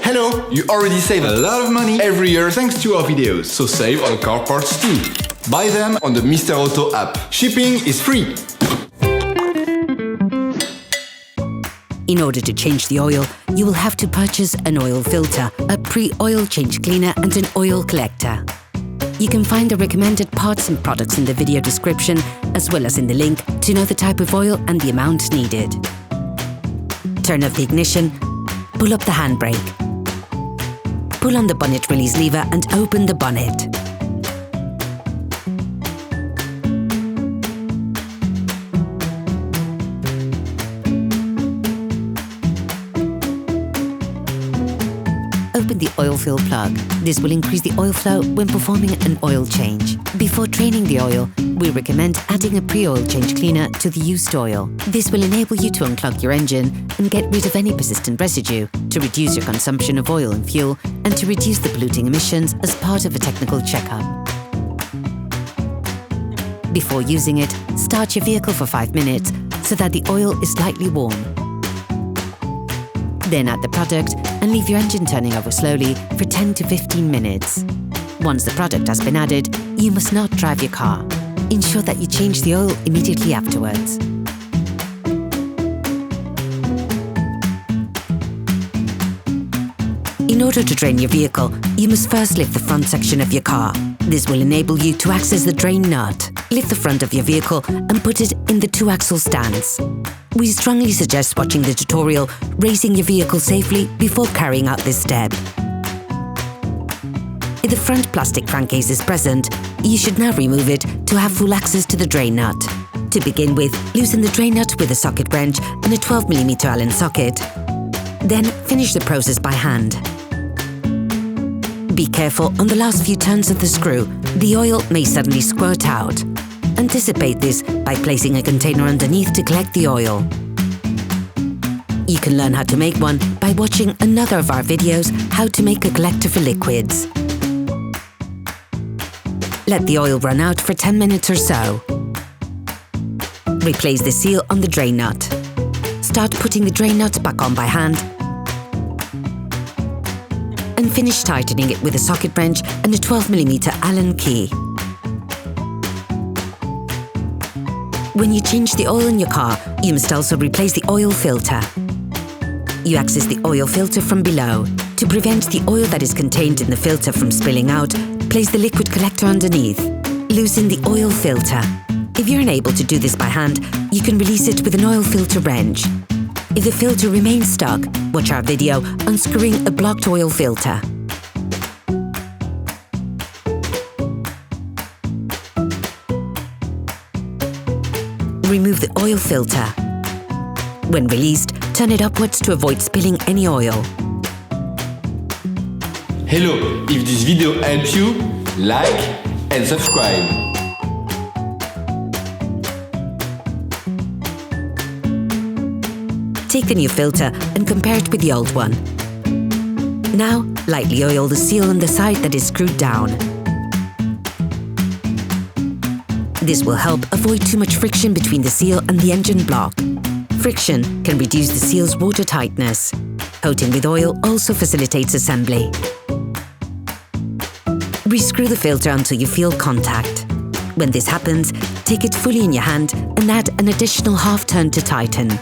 Hello! You already save a lot of money every year thanks to our videos, so save on car parts too. Buy them on the Mr. Auto app. Shipping is free! In order to change the oil, you will have to purchase an oil filter, a pre-oil change cleaner and an oil collector. You can find the recommended parts and products in the video description, as well as in the link to know the type of oil and the amount needed. Turn off the ignition, pull up the handbrake. Pull on the bonnet release lever and open the bonnet. Open the oil fill plug. This will increase the oil flow when performing an oil change. Before draining the oil, we recommend adding a pre-oil change cleaner to the used oil. This will enable you to unclog your engine and get rid of any persistent residue, to reduce your consumption of oil and fuel, and to reduce the polluting emissions as part of a technical checkup. Before using it, start your vehicle for 5 minutes so that the oil is slightly warm. Then add the product and leave your engine turning over slowly for 10 to 15 minutes. Once the product has been added, you must not drive your car. Ensure that you change the oil immediately afterwards. In order to drain your vehicle, you must first lift the front section of your car. This will enable you to access the drain nut. Lift the front of your vehicle and put it in the 2-axle stance. We strongly suggest watching the tutorial, raising your vehicle safely before carrying out this step. If the front plastic crankcase is present, you should now remove it to have full access to the drain nut. To begin with, loosen the drain nut with a socket wrench and a 12mm Allen socket. Then finish the process by hand. Be careful on the last few turns of the screw. The oil may suddenly squirt out. Anticipate this by placing a container underneath to collect the oil. You can learn how to make one by watching another of our videos, How to Make a Collector for Liquids. Let the oil run out for 10 minutes or so. Replace the seal on the drain nut. Start putting the drain nut back on by hand and finish tightening it with a socket wrench and a 12mm Allen key. When you change the oil in your car, you must also replace the oil filter. You access the oil filter from below. To prevent the oil that is contained in the filter from spilling out, place the liquid collector underneath. Loosen the oil filter. If you're unable to do this by hand, you can release it with an oil filter wrench. If the filter remains stuck, watch our video unscrewing a blocked oil filter. Remove the oil filter. When released, turn it upwards to avoid spilling any oil. Hello! If this video helps you, like and subscribe. Take the new filter and compare it with the old one. Now, lightly oil the seal on the side that is screwed down. This will help avoid too much friction between the seal and the engine block. Friction can reduce the seal's water tightness. Coating with oil also facilitates assembly. Rescrew the filter until you feel contact. When this happens, take it fully in your hand and add an additional half turn to tighten.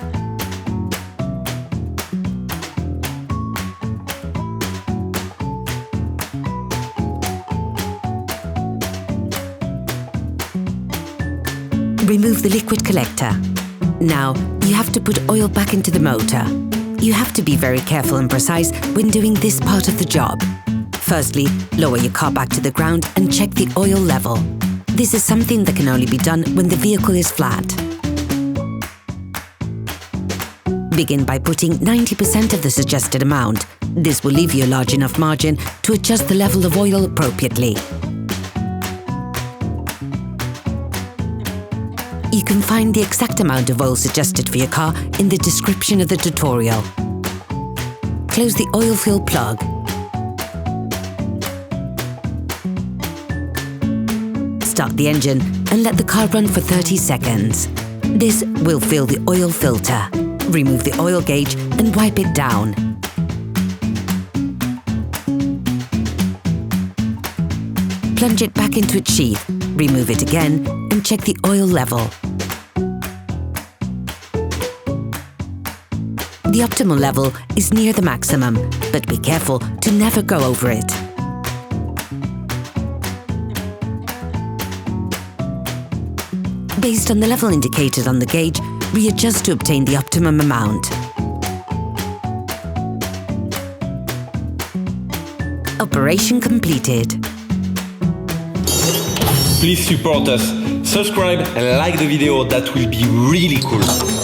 Remove the liquid collector. Now, you have to put oil back into the motor. You have to be very careful and precise when doing this part of the job. Firstly, lower your car back to the ground and check the oil level. This is something that can only be done when the vehicle is flat. Begin by putting 90% of the suggested amount. This will leave you a large enough margin to adjust the level of oil appropriately. You can find the exact amount of oil suggested for your car in the description of the tutorial. Close the oil fill plug. Start the engine and let the car run for 30 seconds. This will fill the oil filter. Remove the oil gauge and wipe it down. Plunge it back into its sheath, remove it again, and check the oil level. The optimal level is near the maximum, but be careful to never go over it. Based on the level indicated on the gauge, readjust to obtain the optimum amount. Operation completed. Please support us, subscribe and like the video, that will be really cool.